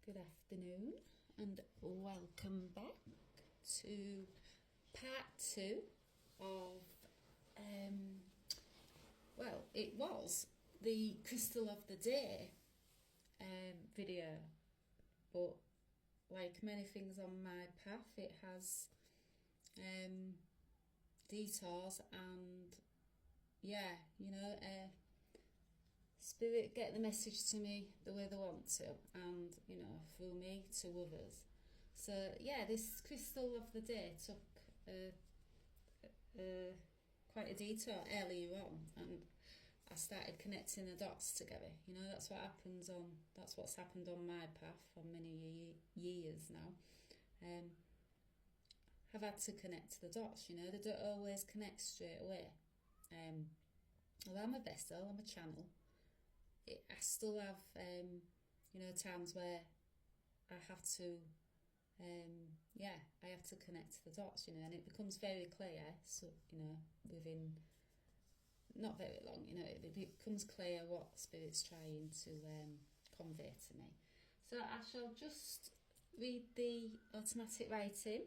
good afternoon, and welcome back to part 2 of, well, it was the Crystal of the Day video, but like many things on my path, it has detours, and yeah, Spirit get the message to me the way they want to, and through me to others. So yeah, this Crystal of the Day took quite a detour earlier on, and I started connecting the dots together. That's what's happened on my path for many years now. I've had to connect the dots. They don't always connect straight away. Well, I'm a vessel, I'm a channel. I still have, times where I have to, I have to connect the dots, and it becomes very clear. So, within not very long, it becomes clear what Spirit's trying to convey to me. So I shall just read the automatic writing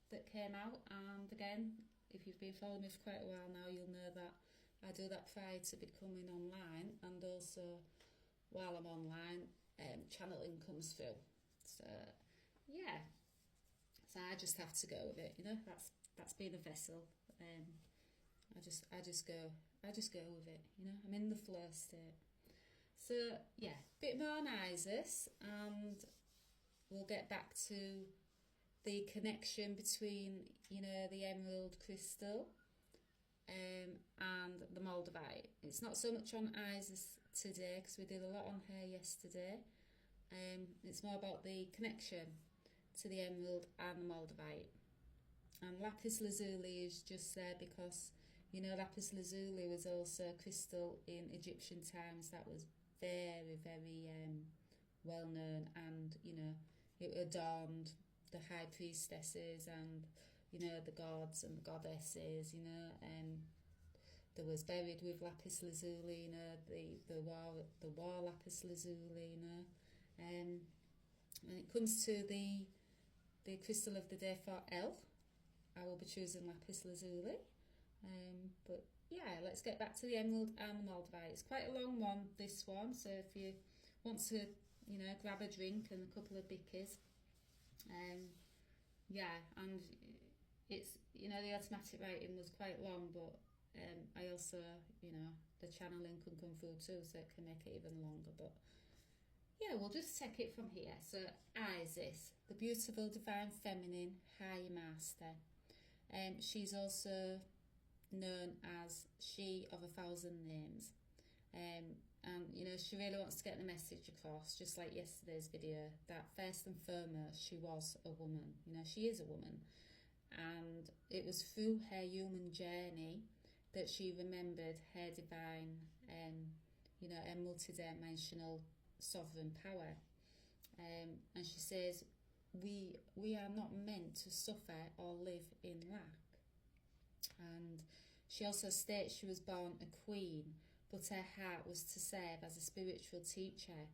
that came out, and again, if you've been following me for quite a while now, you'll know that I do that prior to becoming online, and also while I'm online, channeling comes through. So yeah, so I just have to go with it. That's being a vessel. I just go with it. I'm in the flow state. So yeah, bit more on Isis, and we'll get back to the connection between the emerald crystal and the Moldavite. It's not so much on Isis today because we did a lot on her yesterday. It's more about the connection to the emerald and the Moldavite. And lapis lazuli is just there because lapis lazuli was also a crystal in Egyptian times that was very, very well known, and it adorned the high priestesses and the gods and the goddesses, there was buried with lapis lazuli, the war lapis lazuli, when it comes to the crystal of the day for Ells, I will be choosing lapis lazuli, but yeah, let's get back to the emerald and the Moldavite. It's quite a long one, this one, so if you want to grab a drink and a couple of bickies, yeah, and it's the automatic writing was quite long, but I also the channeling can come through too, so it can make it even longer. But yeah, we'll just take it from here. So Isis, the beautiful divine feminine high master, she's also known as she of 1,000 names, and she really wants to get the message across, just like yesterday's video, that first and foremost she was a woman. She is a woman, and it was through her human journey that she remembered her divine, her multidimensional sovereign power. And she says, we are not meant to suffer or live in lack. And she also states she was born a queen, but her heart was to serve as a spiritual teacher,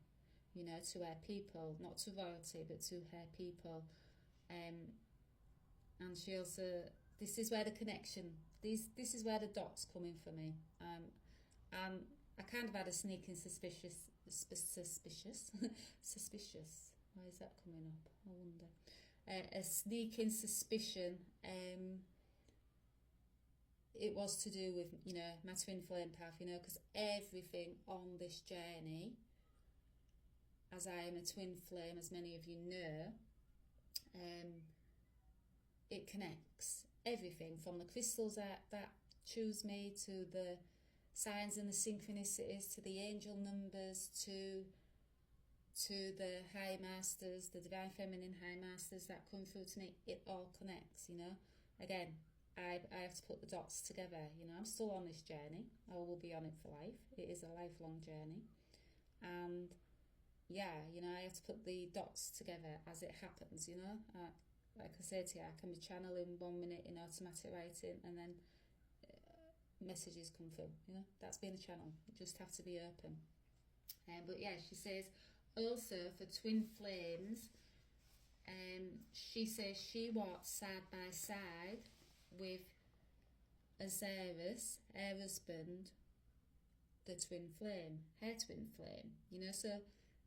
to her people, not to royalty, but to her people. And she also, this is where the connection, this is where the dots come in for me. And I kind of had a sneaking suspicious, why is that coming up? I wonder. A sneaking suspicion, it was to do with, my twin flame path, because everything on this journey, as I am a twin flame, as many of you know, it connects everything from the crystals that choose me, to the signs and the synchronicities, to the angel numbers, to the high masters, the divine feminine high masters that come through to me. It all connects, Again, I have to put the dots together. I'm still on this journey. I will be on it for life. It is a lifelong journey. And yeah, I have to put the dots together as it happens, like I said to you, I can be channeling 1 minute in automatic writing, and then messages come through. That's being a channel. You just have to be open. But yeah, she says, also for twin flames, she says she walked side by side with Osiris, her husband, the twin flame, her twin flame, you know. So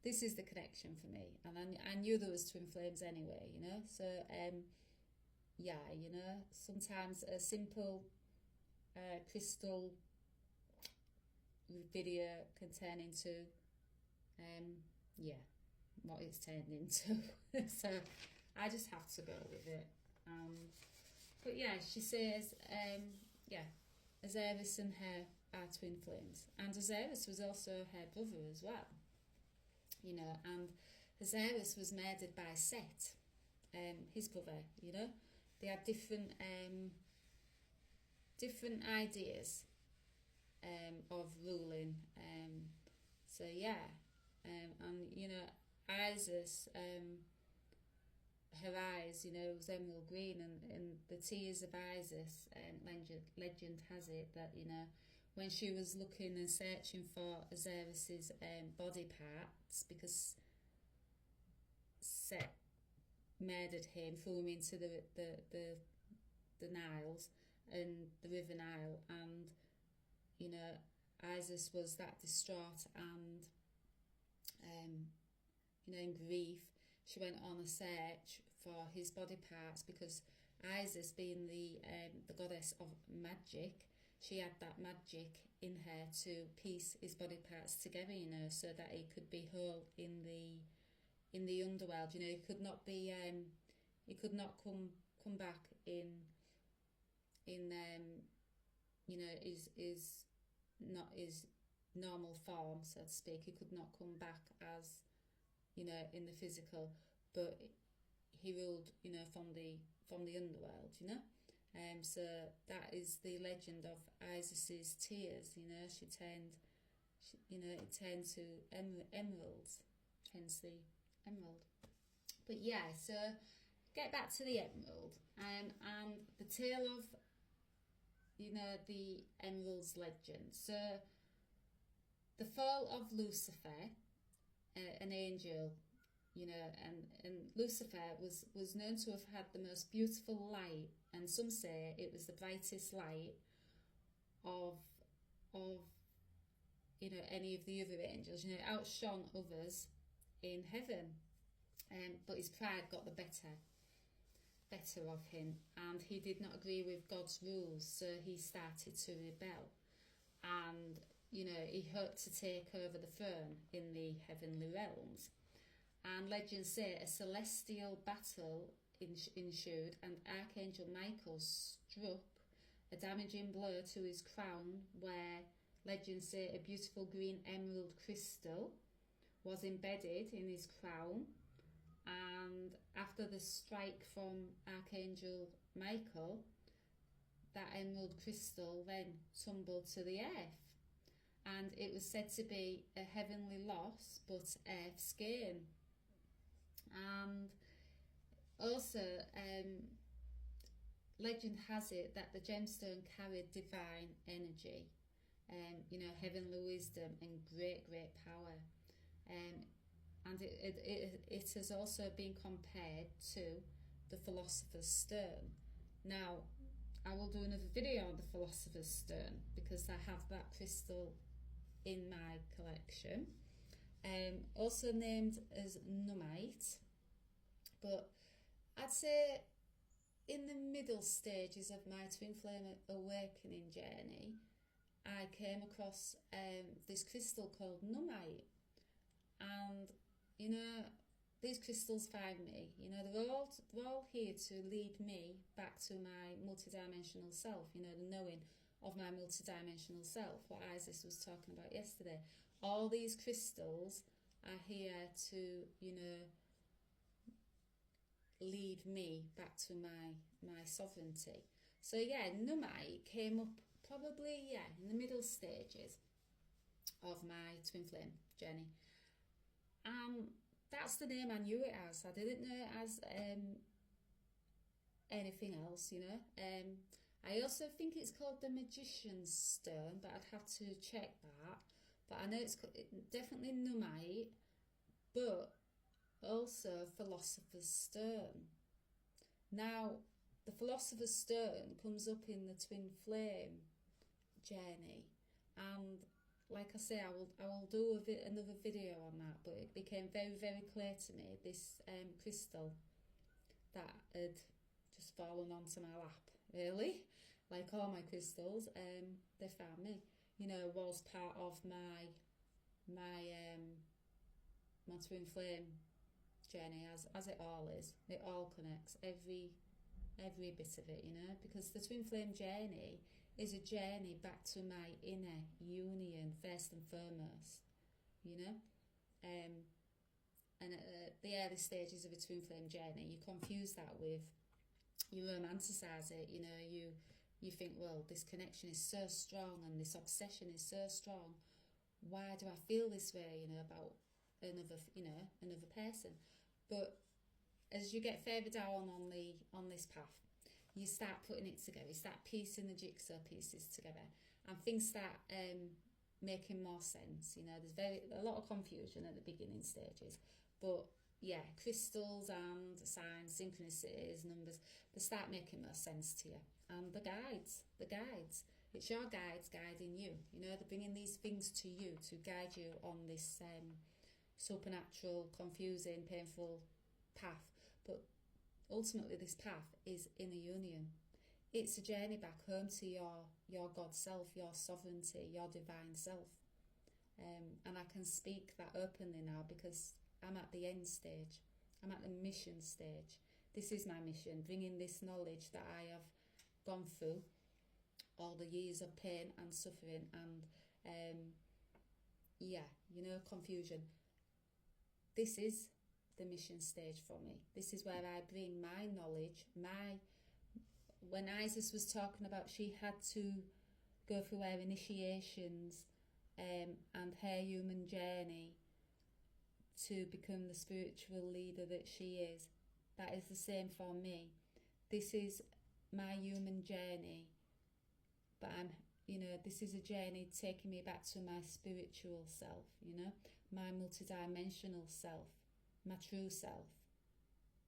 this is the connection for me, and I knew there was twin flames anyway, you know. So yeah, you know, sometimes a simple crystal video can turn into yeah, what it's turned into. So I just have to go with it. But yeah, she says yeah, Osiris and her are twin flames, and Osiris was also her brother as well, you know. And Osiris was murdered by Set, his brother, you know. They had different ideas of ruling. So yeah, and you know, Isis, her eyes, you know, was emerald green, and the tears of Isis. Legend has it that, you know, when she was looking and searching for Osiris's body parts, because Set murdered him, threw him into the Niles and the River Nile, and you know, Isis was that distraught and you know, in grief, she went on a search for his body parts, because Isis, being the goddess of magic, she had that magic in her to piece his body parts together, you know, so that he could be whole in the underworld. You know, he could not be he could not come back in you know, is not his normal form, so to speak. He could not come back as, you know, in the physical, but he ruled, you know, from the underworld, you know. So that is the legend of Isis's tears. You know, you know, it turned to emeralds, hence the emerald. But yeah, so get back to the emerald, and the tale of, you know, the emerald's legend. So the fall of Lucifer, an angel, you know, and Lucifer was known to have had the most beautiful light, and some say it was the brightest light of you know, any of the other angels. You know, it outshone others in heaven, but his pride got the better of him, and he did not agree with God's rules, so he started to rebel, and you know, he hoped to take over the throne in the heavenly realms. And legends say a celestial battle ensued, and Archangel Michael struck a damaging blow to his crown, where legends say a beautiful green emerald crystal was embedded in his crown. And after the strike from Archangel Michael, that emerald crystal then tumbled to the earth, and it was said to be a heavenly loss but earth's gain. And also legend has it that the gemstone carried divine energy, you know, heavenly wisdom and great power, and it has also been compared to the Philosopher's Stone. Now, I will do another video on the Philosopher's Stone, because I have that crystal in my collection, also named as Nummite. But I'd say in the middle stages of my twin flame awakening journey, I came across this crystal called Nummite, and you know, these crystals find me. You know, they're all here to lead me back to my multidimensional self. You know, the knowing of my multidimensional self, what Isis was talking about yesterday. All these crystals are here to, you know, lead me back to my sovereignty. So yeah, Nummite came up probably, yeah, in the middle stages of my twin flame journey. That's the name I knew it as. I didn't know it as anything else, you know. I also think it's called the Magician's Stone, but I'd have to check that. But I know it's definitely Nummite, but also Philosopher's Stone. Now, the Philosopher's Stone comes up in the twin flame journey, and like I say, I will do another video on that. But it became very, very clear to me, this crystal that had just fallen onto my lap, really, like all my crystals, they found me, was part of my twin flame journey, as it all is. It all connects, every bit of it, because the twin flame journey is a journey back to my inner union first and foremost, and at the early stages of a twin flame journey, you confuse that with, you romanticize it, you think, well, this connection is so strong and this obsession is so strong, why do I feel this way, about another person? But as you get further down on this path, you start putting it together, you start piecing the jigsaw pieces together, and things start making more sense. There's a lot of confusion at the beginning stages, but yeah, crystals and signs, synchronicities, numbers, they start making more sense to you. And the guides, it's your guides guiding you. They're bringing these things to you to guide you on this supernatural, confusing, painful path. But ultimately, this path is inner union. It's a journey back home to your God self, your sovereignty, your divine self. And I can speak that openly now because I'm at the end stage. I'm at the mission stage. This is my mission, bringing this knowledge that I have gone through, all the years of pain and suffering and, confusion. This is the mission stage for me. This is where I bring my knowledge, when Isis was talking about she had to go through her initiations and her human journey to become the spiritual leader that she is, that is the same for me. This is my human journey, but this is a journey taking me back to my spiritual self, my multidimensional self, my true self.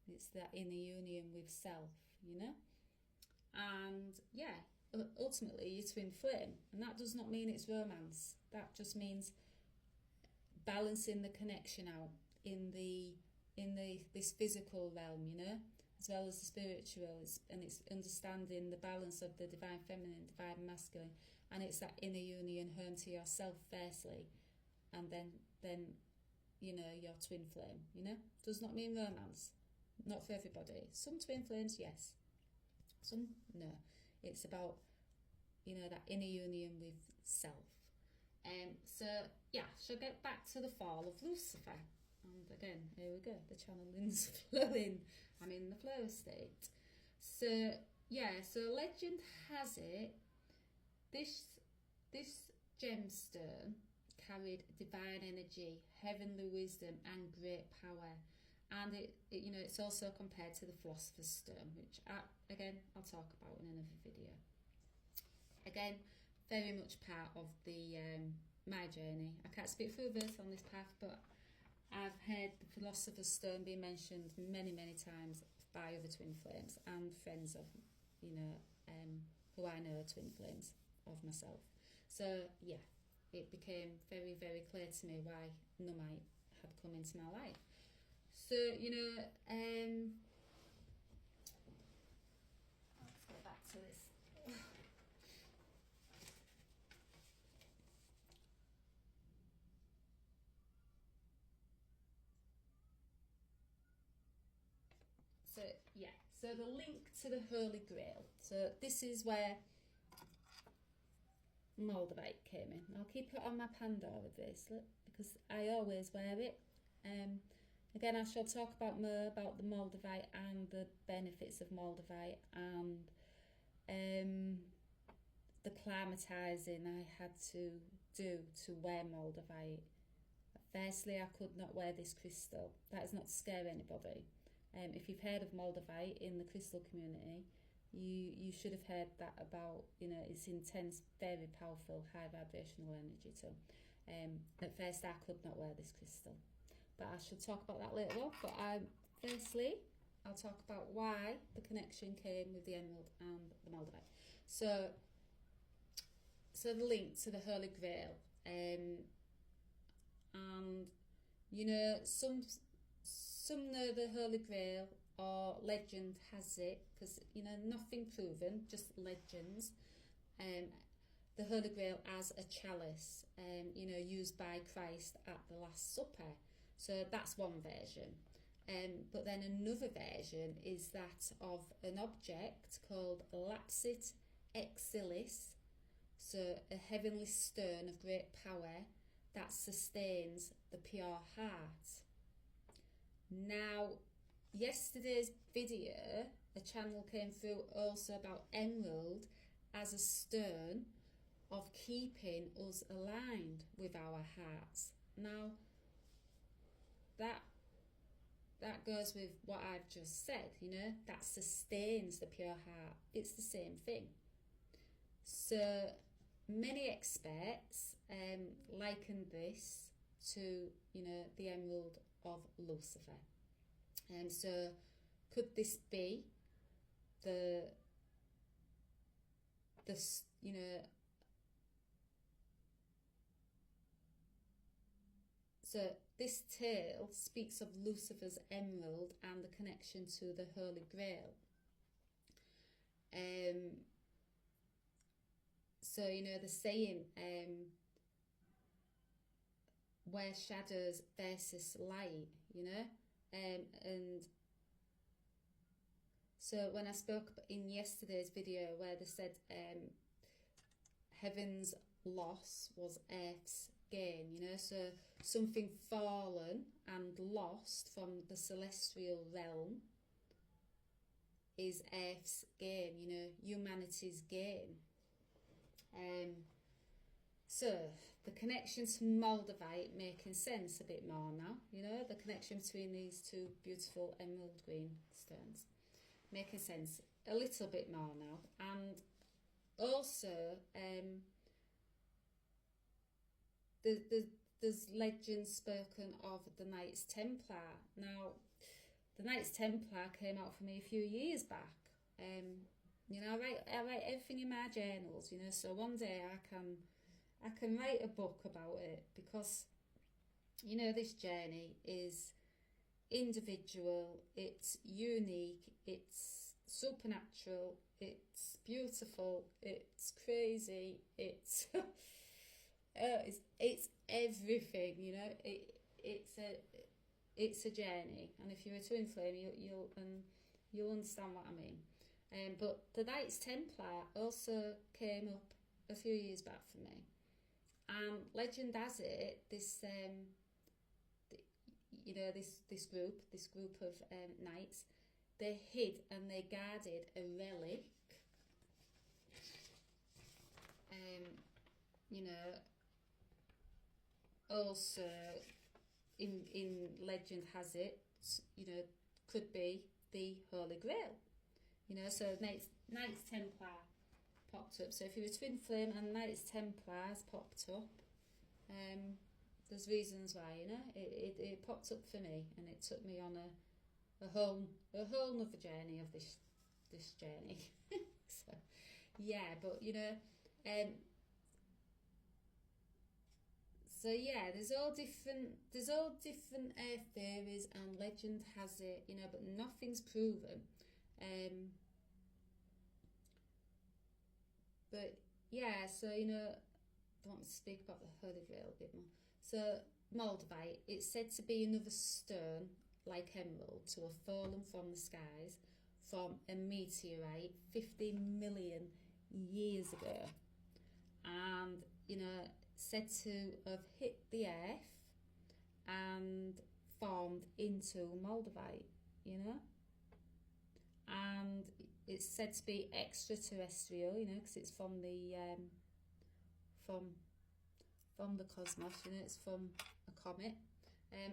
It's that inner union with self, and ultimately you twin flame, and that does not mean it's romance. That just means balancing the connection out in this physical realm, as well as the spiritual, and it's understanding the balance of the divine feminine, divine masculine, and it's that inner union home to yourself firstly, and then your twin flame, does not mean romance, not for everybody. Some twin flames, yes, some no. It's about that inner union with self. So yeah, she'll get back to the fall of Lucifer. And again, here we go, the channeling's flowing. I'm in the flow state. So legend has it, this gemstone carried divine energy, heavenly wisdom, and great power. And it's also compared to the Philosopher's Stone, which I'll talk about in another video. Again, very much part of the my journey. I can't speak for others on this path, but I've heard the Philosopher's Stone being mentioned many, many times by other twin flames and friends of, who I know are twin flames of myself. So yeah, it became very, very clear to me why Nummite had come into my life. So, let's get back to this. So the link to the Holy Grail. So this is where Moldavite came in. I'll keep it on my Pandora bracelet because I always wear it. Again, I shall talk more about the Moldavite and the benefits of Moldavite and the climatizing I had to do to wear Moldavite. Firstly, I could not wear this crystal. That is not to scare anybody. If you've heard of Moldavite in the crystal community, you should have heard that about, its intense, very powerful, high vibrational energy too. At first, I could not wear this crystal. but I should talk about that later on. But firstly, I'll talk about why the connection came with the emerald and the Moldavite. So the link to the Holy Grail, and you know, some know the Holy Grail, or legend has it, because you know, nothing proven, just legends. The Holy Grail as a chalice, you know, used by Christ at the Last Supper. So that's one version. But then another version is that of an object called lapsit exilis, so a heavenly stone of great power that sustains the pure heart. Now, yesterday's video, a channel came through also about emerald as a stone of keeping us aligned with our hearts. Now, that goes with what I've just said, you know, that sustains the pure heart. It's the same thing. So many experts liken this to, you know, the emerald of Lucifer. And so could this be the you know, so this tale speaks of Lucifer's emerald and the connection to the Holy Grail. So, you know, the saying, where shadows versus light, you know, and so when I spoke in yesterday's video where they said heaven's loss was earth's gain, you know, so something fallen and lost from the celestial realm is earth's gain, you know, humanity's gain. So the connection to Moldavite making sense a bit more now, you know, the connection between these two beautiful emerald green stones making sense a little bit more now. And also there's legends spoken of the Knights Templar. Now, the Knights Templar came out for me a few years back. You know, I write everything in my journals, you know, so one day I can write a book about it, because, you know, this journey is individual, it's unique, it's supernatural, it's beautiful, it's crazy, it's it's everything, you know. It's a journey, and if you're a twin flame, you'll understand what I mean. But the Knights Templar also came up a few years back for me, and legend has it this you know, this group of knights, they hid and they guarded a relic. You know, also in legend has it, you know, could be the Holy Grail. You know, so Knights Templar popped up. So if you're a twin flame and Knights Templars popped up, there's reasons why, you know, it popped up for me, and it took me on a whole nother journey of this journey. So yeah, but you know, so yeah, there's all different earth theories, and legend has it, you know, but nothing's proven. But yeah, so you know, I want to speak about the Holy Grail a bit more. So Moldavite, it's said to be another stone like emerald to have fallen from the skies from a meteorite 50 million years ago, and you know, said to have hit the earth and formed into Moldavite, you know, and it's said to be extraterrestrial, you know, because it's from the from the cosmos, you know, it's from a comet, and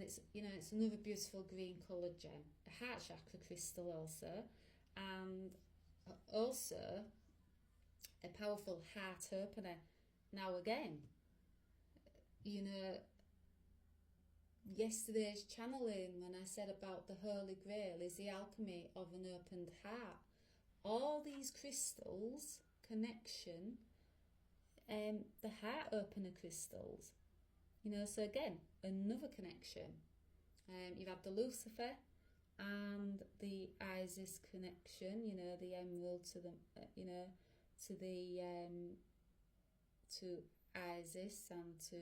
it's, you know, it's another beautiful green coloured gem, a heart chakra crystal also, and also a powerful heart opener. Now again, you know, yesterday's channeling when I said about the Holy Grail is the alchemy of an opened heart. All these crystals, connection, the heart opener crystals, so again, another connection. You've had the Lucifer and the Isis connection, the emerald to the, to Isis, and to,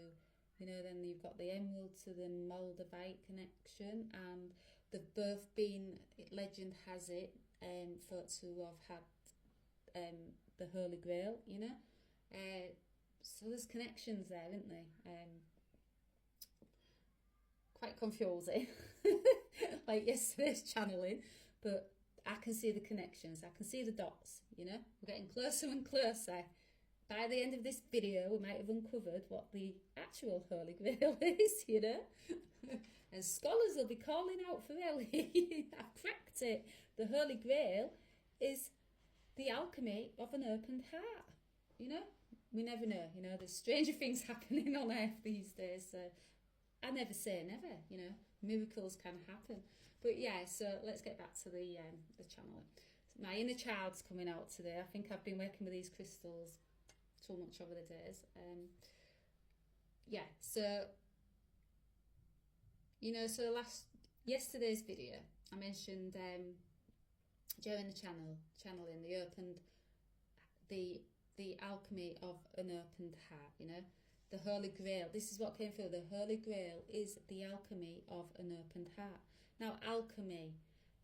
then you've got the emerald to the Moldavite connection, and they've both been, legend has it, thought to have had the Holy Grail, so there's connections there, isn't there? Quite confusing, like yesterday's channeling, but I can see the connections, I can see the dots, we're getting closer and closer. By the end of this video, we might have uncovered what the actual Holy Grail is, and scholars will be calling out for Ellie. I've cracked it. The Holy Grail is the alchemy of an opened heart, we never know, there's stranger things happening on earth these days, so I never say never, miracles can happen. But yeah, so let's get back to the channeling. My inner child's coming out today. I think I've been working with these crystals too much over the days. So yesterday's video, I mentioned during the channeling, the alchemy of an opened heart, the Holy Grail. This is what came through. The Holy Grail is the alchemy of an opened heart. Now, alchemy,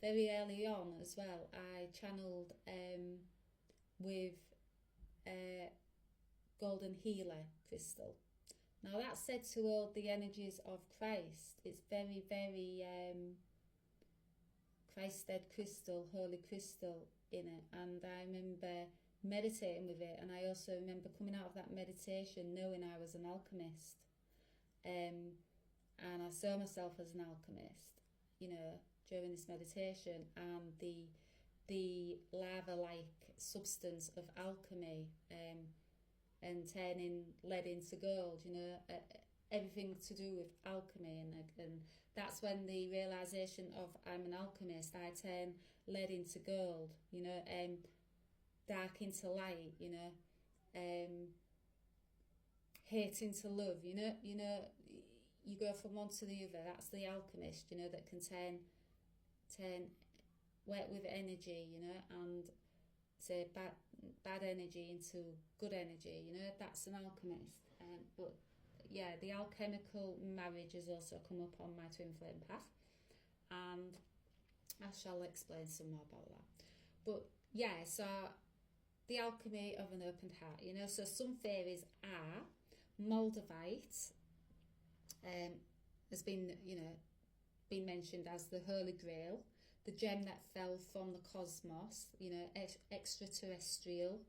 very early on as well, I channeled with golden healer crystal. Now, that's said to hold the energies of Christ. It's very, very Christ-led crystal, holy crystal in it. And I remember meditating with it, and I also remember coming out of that meditation knowing I was an alchemist, and I saw myself as an alchemist, during this meditation, and the lava-like substance of alchemy, and turning lead into gold, everything to do with alchemy, and that's when the realization of I'm an alchemist. I turn lead into gold, dark into light, hate into love, you go from one to the other. That's the alchemist, that can turn work with energy, and say bad energy into good energy, that's an alchemist. But yeah, the alchemical marriage has also come up on my twin flame path, and I shall explain some more about that. But yeah, so the alchemy of an opened heart, so some fairies are Moldavite, has been, been mentioned as the Holy Grail, the gem that fell from the cosmos, extraterrestrial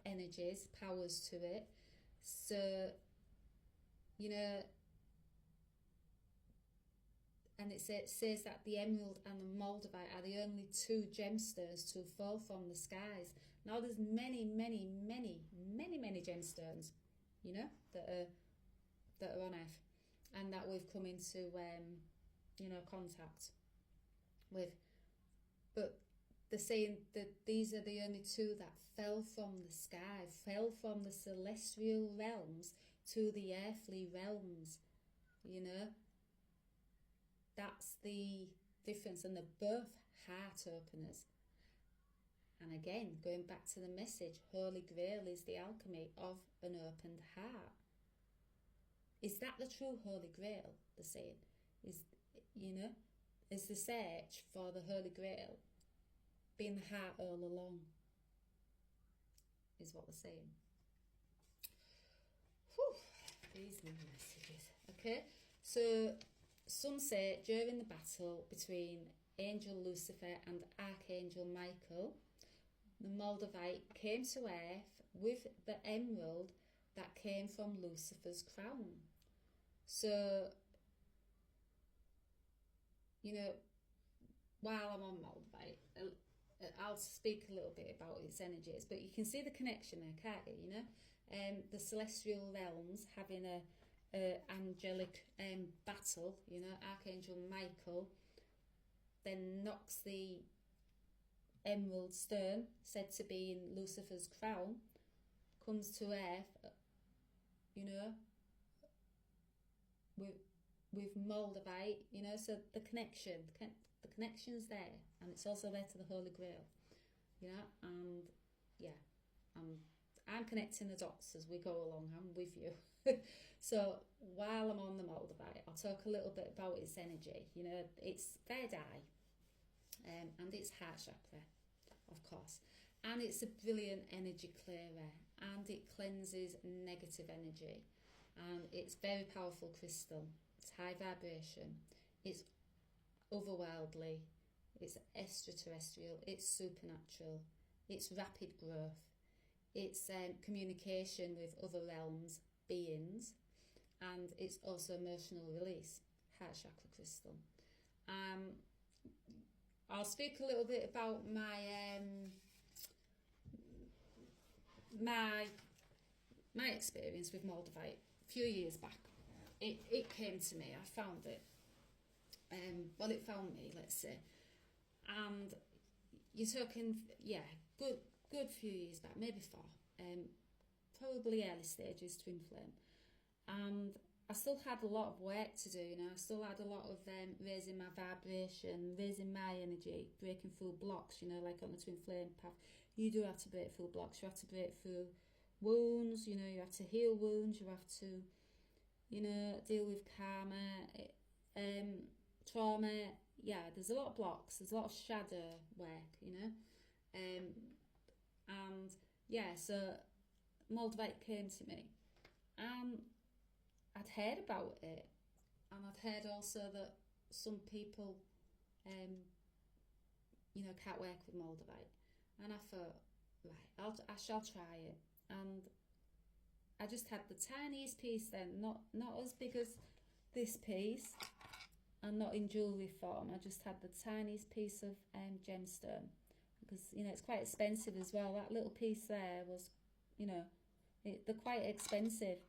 energies, powers to it. So, and it says that the emerald and the Moldavite are the only two gemstones to fall from the skies. Now there's many, many, many, many, many gemstones, that are on Earth, and that we've come into, contact with. But they're saying that these are the only two that fell from the sky, fell from the celestial realms to the earthly realms, That's the difference, and they're both heart openers. And again, going back to the message, Holy Grail is the alchemy of an opened heart. Is that the true Holy Grail, they're saying? Is the search for the Holy Grail been the heart all along? Is what they're saying. Whew, these messages. Okay, so some say during the battle between Angel Lucifer and Archangel Michael, the Moldavite came to Earth with the emerald that came from Lucifer's crown. So, while I'm on Moldavite, I'll speak a little bit about its energies, but you can see the connection there, can't you? The celestial realms having a angelic battle, you know, Archangel Michael then knocks the emerald stone, said to be in Lucifer's crown, comes to earth, you know, with Moldavite, you know, so the connection's there, and it's also there to the Holy Grail, you know, and yeah, I'm connecting the dots as we go along. I'm with you. So while I'm on the Moldavite, I'll talk a little bit about its energy. You know, it's third eye, and it's heart chakra, of course, and it's a brilliant energy clearer, and it cleanses negative energy, and it's very powerful crystal. It's high vibration, it's otherworldly, it's extraterrestrial, it's supernatural, it's rapid growth, it's communication with other realms, beings, and it's also emotional release, heart chakra crystal. I'll speak a little bit about my experience with Moldavite a few years back. It came to me. I found it. Well, it found me, let's say. And you're talking, good few years back, maybe 4. Probably early stages twin flame. And I still had a lot of work to do, you know. I still had a lot of raising my vibration, raising my energy, breaking through blocks, you know, like on the twin flame path. You do have to break through blocks. You have to break through wounds, you know, you have to heal wounds, you have to, you know, deal with karma, trauma. Yeah, there's a lot of blocks, there's a lot of shadow work, you know. And yeah, so Moldavite came to me. I'd heard about it, and I'd heard also that some people, you know, can't work with Moldavite. And I thought, right, I shall try it. And I just had the tiniest piece then, not as big as this piece, and not in jewellery form. I just had the tiniest piece of gemstone, because, you know, it's quite expensive as well. That little piece there was, you know, they're quite expensive.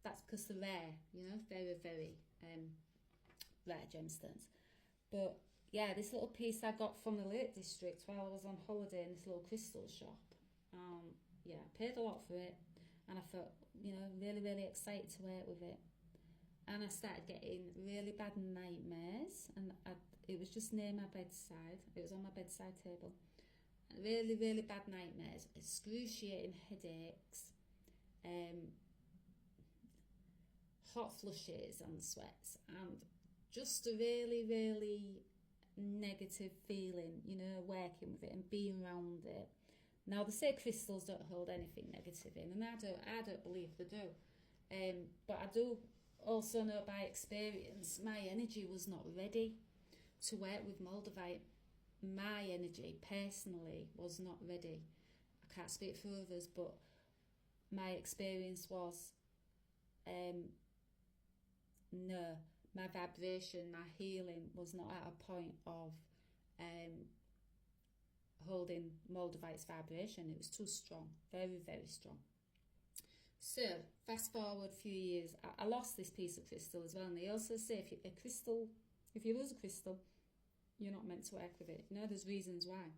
That's because they're rare, you know, very, very rare gemstones. But yeah, this little piece I got from the Lake District while I was on holiday in this little crystal shop. Yeah, I paid a lot for it, and I felt, you know, really, really excited to work with it. And I started getting really bad nightmares, and it was just near my bedside. It was on my bedside table. Really, really bad nightmares, excruciating headaches, hot flushes and sweats, and just a really, really negative feeling, you know, working with it and being around it. Now, they say crystals don't hold anything negative in, and I don't believe they do. But I do also know by experience, my energy was not ready to work with Moldavite. My energy, personally, was not ready. I can't speak for others, but my experience was, no, my vibration, my healing was not at a point of holding Moldavite's vibration. It was too strong, very, very strong. So, fast forward a few years, I lost this piece of crystal as well. And they also say if you lose a crystal, you're not meant to work with it. You know, there's reasons why.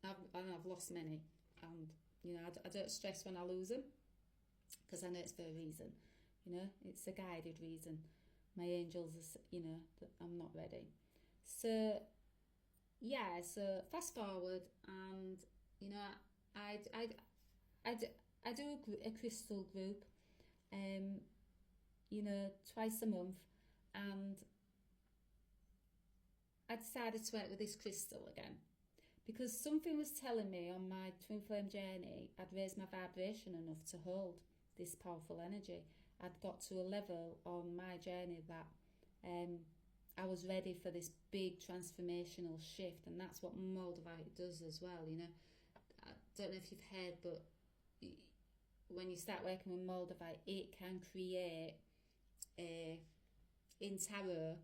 I've lost many, and you know, I don't stress when I lose them, because I know it's for a reason. You know, it's a guided reason. My angels are, you know, that I'm not ready. So yeah, so fast forward, and you know, I do a crystal group, you know, twice a month, and I decided to work with this crystal again, because something was telling me on my twin flame journey I'd raised my vibration enough to hold this powerful energy. I'd got to a level on my journey that I was ready for this big transformational shift, and that's what Moldavite does as well. You know, I don't know if you've heard, but when you start working with Moldavite, it can create in tarot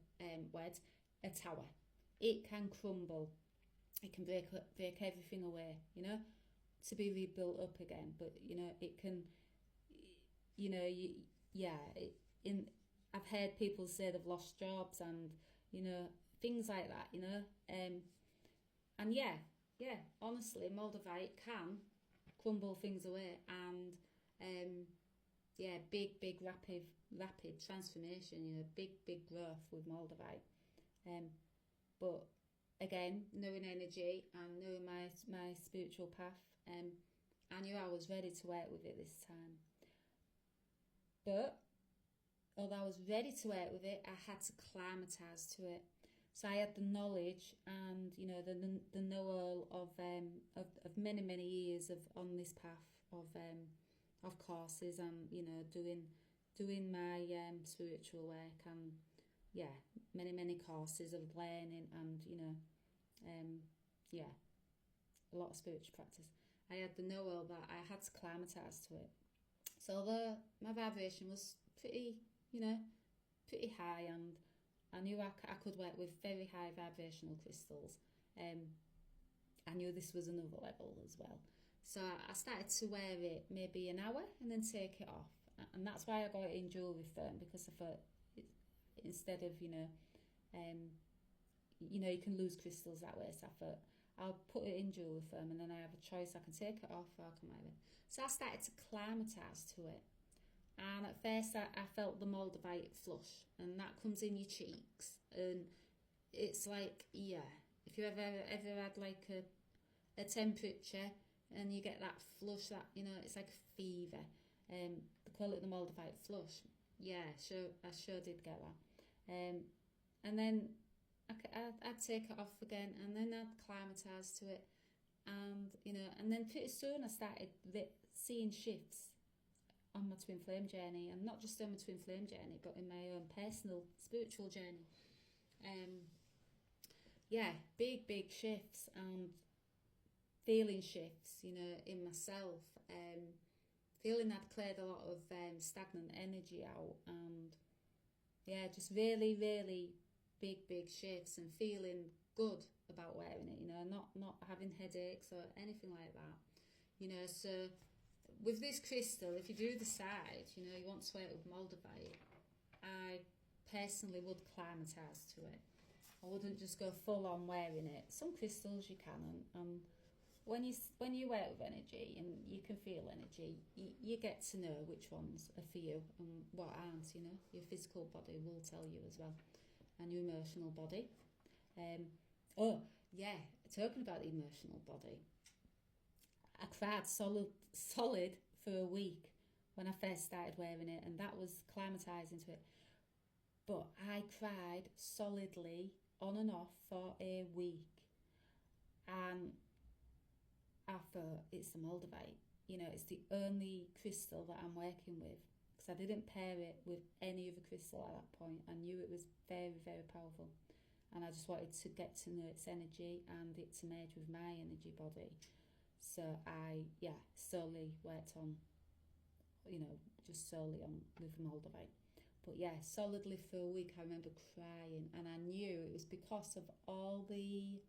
words, a tower. It can crumble. It can break everything away, you know, to be rebuilt up again. But, you know, it can, you know, yeah, in I've heard people say they've lost jobs and things like that. And yeah, honestly, Moldavite can crumble things away, and yeah, big rapid transformation. Big growth with Moldavite. But again, knowing energy and knowing my spiritual path, I knew I was ready to work with it this time. But although I was ready to work with it, I had to acclimatise to it. So I had the knowledge and the know-all of many years of on this path of courses and doing my spiritual work, and yeah, many courses of learning, and yeah, a lot of spiritual practice. I had the know-all that I had to acclimatise to it. So although my vibration was pretty high, and I knew I could work with very high vibrational crystals, I knew this was another level as well. So I started to wear it maybe an hour and then take it off. And that's why I got it in jewellery firm, because I thought instead of, you can lose crystals that way. So I thought I'll put it in jewellery firm, and then I have a choice. I can take it off or I can wear it. So I started to acclimatise to it. And at first I felt the Moldavite flush, and that comes in your cheeks. And it's like, yeah, if you ever had like a temperature and you get that flush, that, it's like fever. They call it the Moldavite flush. Yeah, I sure did get that. And then I'd take it off again, and then I'd acclimatise to it. And, and then pretty soon I started seeing shifts on my twin flame journey, and not just on my twin flame journey, but in my own personal spiritual journey. Yeah, big shifts, and feeling shifts, in myself. Feeling I'd cleared a lot of stagnant energy out, and yeah, just really big shifts, and feeling good about wearing it, not having headaches or anything like that. So with this crystal, if you do decide, you want to wear it with Moldavite, I personally would acclimatise to it. I wouldn't just go full on wearing it. Some crystals you can, and when you wear it with energy and you can feel energy, you get to know which ones are for you and what aren't. Your physical body will tell you as well, and your emotional body. Oh yeah, talking about the emotional body, I cried solid for a week when I first started wearing it, and that was acclimatising to it. But I cried solidly on and off for a week, and I thought, it's the Moldavite. It's the only crystal that I'm working with, because I didn't pair it with any other crystal at that point. I knew it was very powerful, and I just wanted to get to know its energy and it to merge with my energy body. So I, solely worked on, just solely on with Moldavite. But yeah, solidly for a week I remember crying, and I knew it was because of all the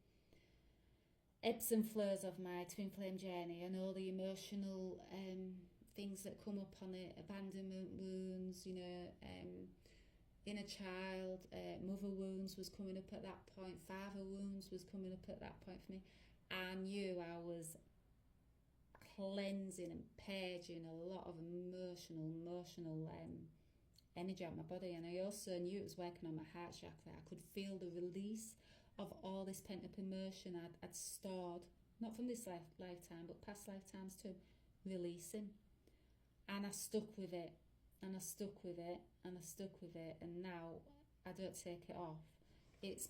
ebbs and flows of my twin flame journey, and all the emotional things that come up on it, abandonment wounds, inner child, mother wounds was coming up at that point, father wounds was coming up at that point for me. I knew I was cleansing and purging a lot of emotional energy out of my body, and I also knew it was working on my heart chakra. I could feel the release of all this pent-up emotion I'd stored, not from this lifetime, but past lifetimes too, releasing. And I stuck with it, and I stuck with it, and I stuck with it, and now I don't take it off. It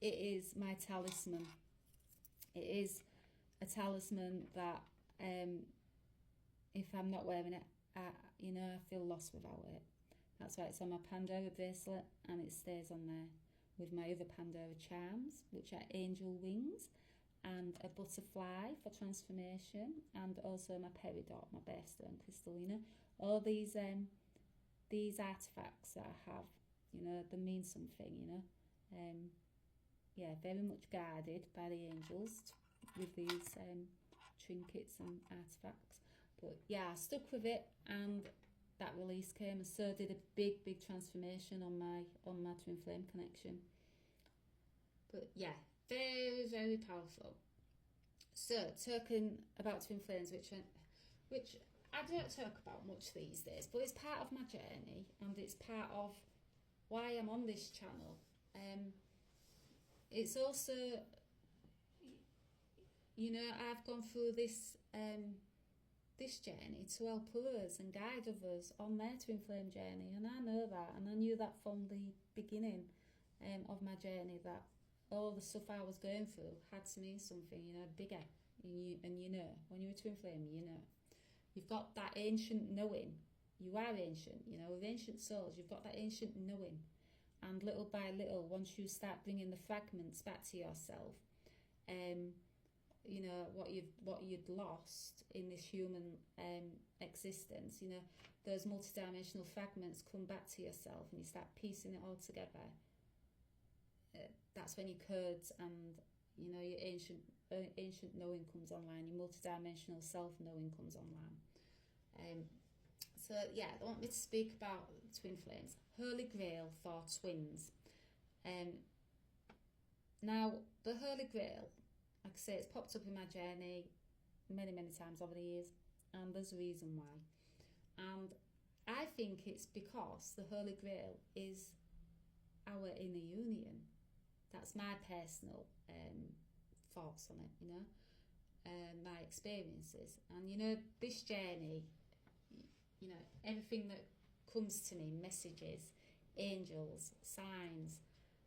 is my talisman. It is a talisman that if I'm not wearing it, I feel lost without it. That's why it's on my Pandora bracelet, and it stays on there with my other Pandora charms, which are angel wings and a butterfly for transformation, and also my peridot, my birthstone crystal. All these artifacts that I have, they mean something. Very much guided by the angels with these trinkets and artifacts. But yeah, I stuck with it, and that release came, and so did a big transformation on my twin flame connection. But yeah, very powerful. So talking about twin flames, which I don't talk about much these days, but it's part of my journey, and it's part of why I'm on this channel. It's also, I've gone through this journey to help others and guide others on their twin flame journey, and I know that, and I knew that from the beginning of my journey, that all the stuff I was going through had to mean something, bigger. And when you're a twin flame, you've got that ancient knowing. You are ancient, with ancient souls. You've got that ancient knowing, and little by little, once you start bringing the fragments back to yourself, what you'd lost in this human existence, those multidimensional fragments come back to yourself, and you start piecing it all together. That's when your codes and your ancient knowing comes online, your multidimensional self knowing comes online. So yeah, I want me to speak about twin flames. Holy Grail for twins. Now, the Holy Grail, like I say, it's popped up in my journey many times over the years, and there's a reason why. And I think it's because the Holy Grail is our inner union. That's my personal thoughts on it, my experiences. And, this journey, everything that comes to me, messages, angels, signs,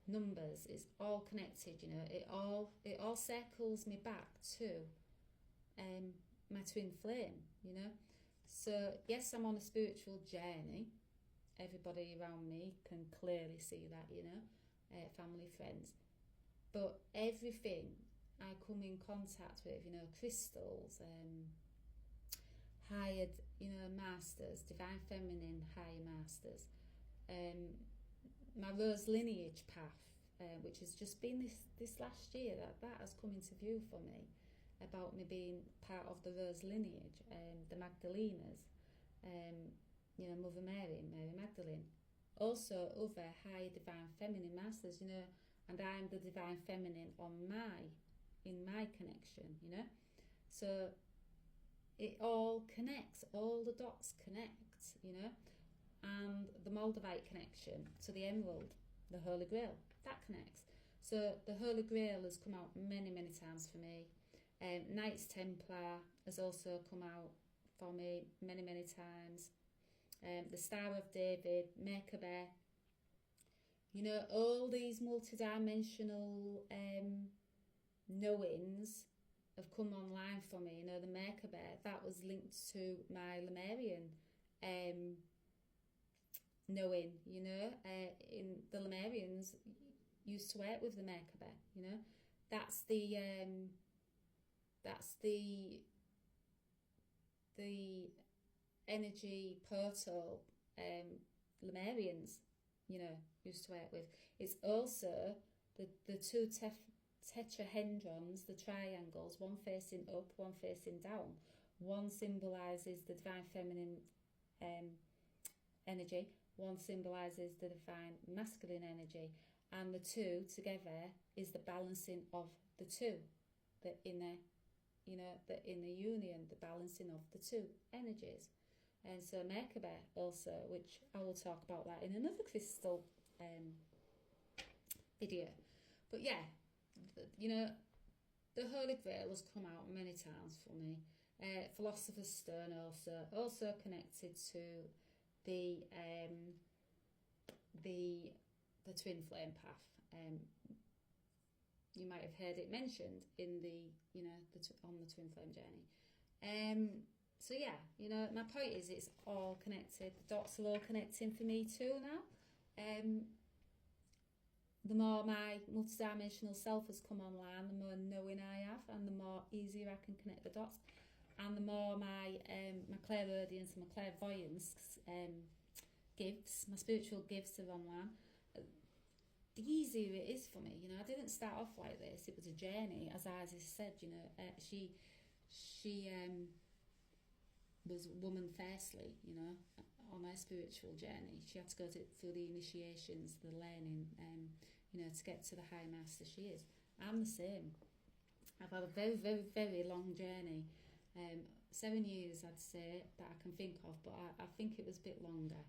numbers, is all connected, it all circles me back to my twin flame, So yes, I'm on a spiritual journey. Everybody around me can clearly see that, family, friends. But everything I come in contact with, crystals, hired, masters, divine feminine higher masters, my rose lineage path, which has just been this last year, that has come into view for me, about me being part of the rose lineage, the Magdalenas, Mother Mary, Mary Magdalene, also other high divine feminine masters, and I'm the divine feminine in my connection, so it all connects, all the dots connect, and the Moldavite connection to the emerald, the Holy Grail, that connects. So the Holy Grail has come out many times for me. Knights Templar has also come out for me many times. The Star of David, Merkaba, all these multidimensional knowings have come online for me. The Merkaba, that was linked to my Lemurian knowing, in the Lemurians used to work with the Merkaba, that's the energy portal Lemurians, used to work with. It's also the two tetrahedrons, the triangles, one facing up, one facing down. One symbolises the divine feminine energy, one symbolises the divine masculine energy, and the two together is the balancing of the two, the inner union, the balancing of the two energies. And so Merkaba also, which I will talk about that in another crystal video. But yeah, the Holy Grail has come out many times for me. Philosopher's Stone also connected to the twin flame path. You might have heard it mentioned in on the twin flame journey. So yeah, my point is, it's all connected. The dots are all connecting for me too now. The more my multidimensional self has come online, the more knowing I have, and the more easier I can connect the dots, and the more my clairaudience and my clairvoyance gifts, my spiritual gifts are online, the easier it is for me. I didn't start off like this. It was a journey, as Isis said. She was woman firstly. on her spiritual journey. She had to go through the initiations, the learning, to get to the high master she is. I'm the same. I've had a very, very, very long journey. 7 years, I'd say, that I can think of, but I think it was a bit longer,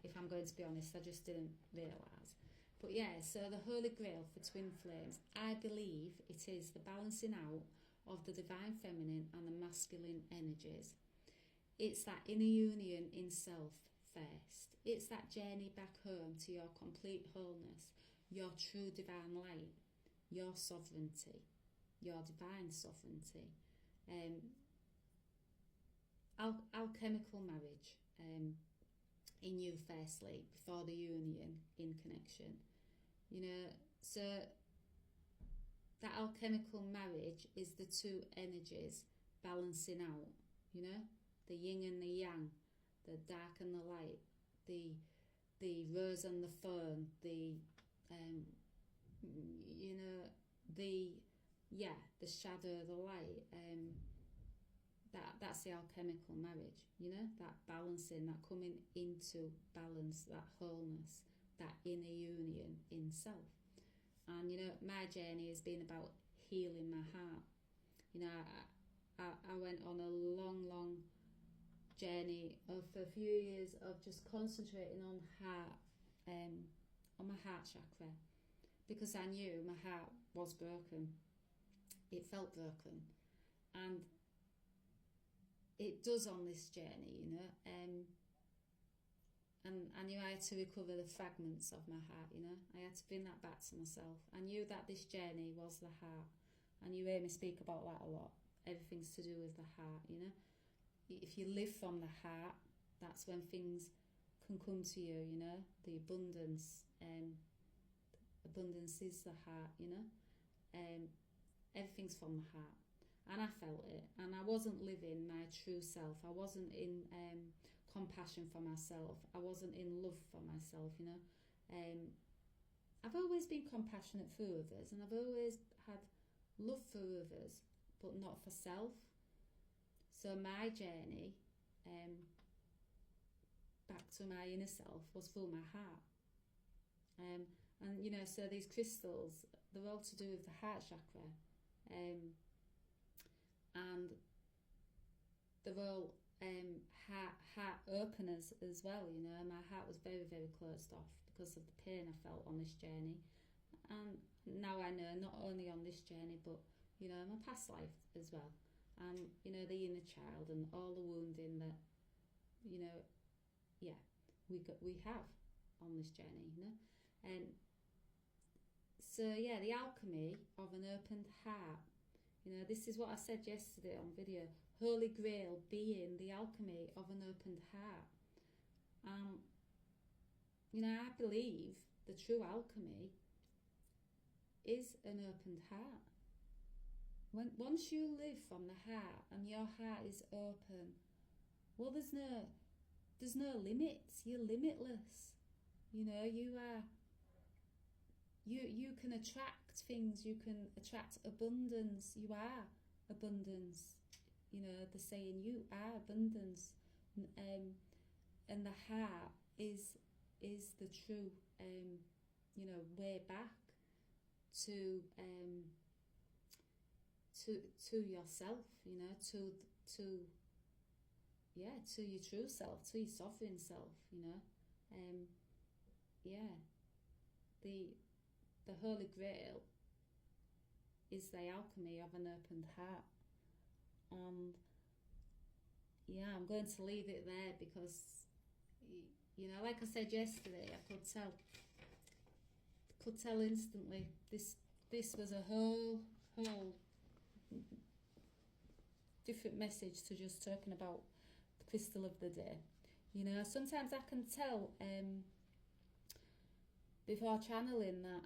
if I'm going to be honest. I just didn't realise. But yeah, so the Holy Grail for twin flames, I believe it is the balancing out of the divine feminine and the masculine energies. It's that inner union in self first. It's that journey back home to your complete wholeness, your true divine light, your sovereignty, your divine sovereignty. Alchemical marriage in you firstly, before the union in connection. So that alchemical marriage is the two energies balancing out, the yin and the yang, the dark and the light, the rose and the thorn, the shadow, the light. That's the alchemical marriage, that balancing, that coming into balance, that wholeness, that inner union in self. And my journey has been about healing my heart. I went on a long journey for a few years of just concentrating on my heart chakra, because I knew my heart was broken. It felt broken, and it does on this journey, and I knew I had to recover the fragments of my heart, I had to bring that back to myself. I knew that this journey was the heart, and you hear me speak about that a lot. Everything's to do with the heart, If you live from the heart, that's when things can come to you, the abundance. Abundance is the heart, everything's from the heart. And I felt it, and I wasn't living my true self. I wasn't in compassion for myself. I wasn't in love for myself, I've always been compassionate for others, and I've always had love for others, but not for self. So my journey back to my inner self was through my heart. And so these crystals, they're all to do with the heart chakra. And they're all heart openers as well. My heart was very, very closed off because of the pain I felt on this journey. And now I know, not only on this journey, but my past life as well. And the inner child and all the wounding that we have on this journey. And so the alchemy of an opened heart. This is what I said yesterday on video. Holy Grail being the alchemy of an opened heart. I believe the true alchemy is an opened heart. Once you live from the heart and your heart is open, well, there's no limits. You're limitless. You can attract things. You can attract abundance. You are abundance. The saying, you are abundance. And the heart is the true way back to yourself, to your true self, to your sovereign self, the Holy Grail is the alchemy of an opened heart. And I'm going to leave it there because like I said yesterday, I could tell instantly this was a whole different message to just talking about the crystal of the day. Sometimes I can tell before channeling that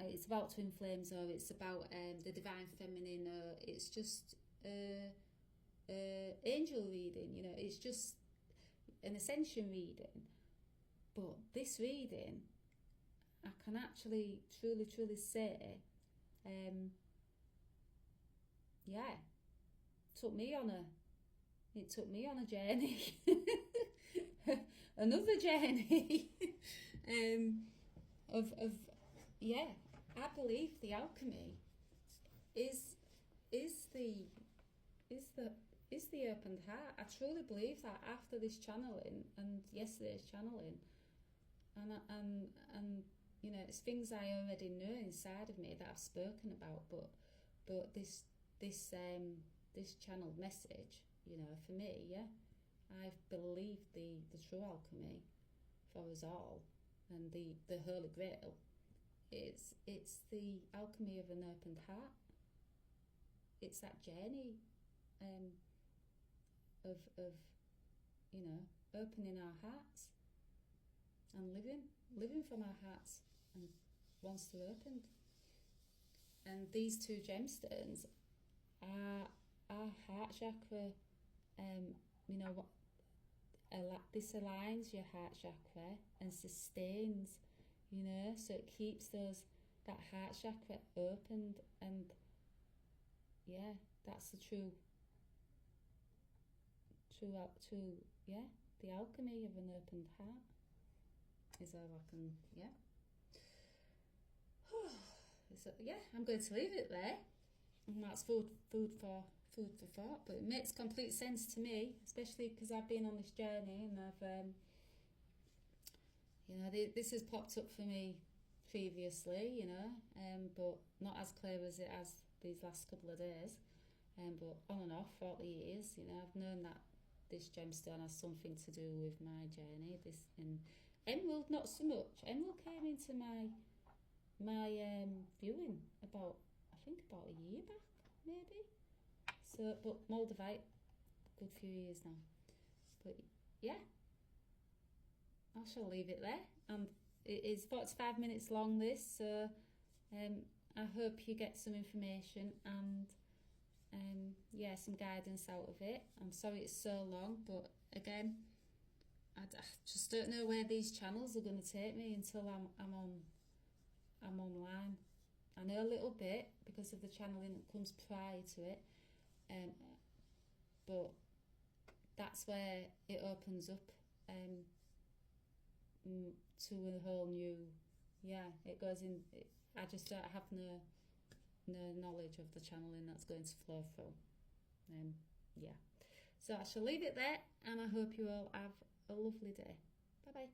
it's about twin flames, or it's about the divine feminine, or it's just angel reading, it's just an ascension reading. But this reading, I can actually truly say it took me on a journey another journey. Of yeah, I believe the alchemy is is the is the is the opened heart. I truly believe that after this channeling and yesterday's channeling, and you know, it's things I already know inside of me that I've spoken about, but this channeled message, you know, for me, yeah, I believe the true alchemy for us all, and the Holy Grail. It's the alchemy of an opened heart. It's that journey, um, of you know, opening our hearts and living from our hearts, and once they're opened. And these two gemstones are our heart chakra. You know what? This aligns your heart chakra and sustains. You know, so it keeps that heart chakra opened, and yeah, that's the true, yeah, the alchemy of an opened heart is all I can, yeah. So, yeah, I'm going to leave it there, and that's food for thought. But it makes complete sense to me, especially because I've been on this journey, and I've you know, this has popped up for me previously, you know, but not as clear as it has these last couple of days, but on and off 40 years, you know, I've known that this gemstone has something to do with my journey. This, and Emerald not so much. Emerald came into my viewing about, I think about a year back, maybe. So, but Moldavite, good few years now. But yeah, I shall leave it there. It is 45 minutes long, this, so I hope you get some information and yeah, some guidance out of it. I'm sorry it's so long, but again, I just don't know where these channels are going to take me until I'm online. I know a little bit because of the channeling that comes prior to it, but that's where it opens up to a whole new, yeah, it goes in. I just don't have no knowledge of the channeling that's going to flow through. Yeah. So I shall leave it there, and I hope you all have a lovely day. Bye bye.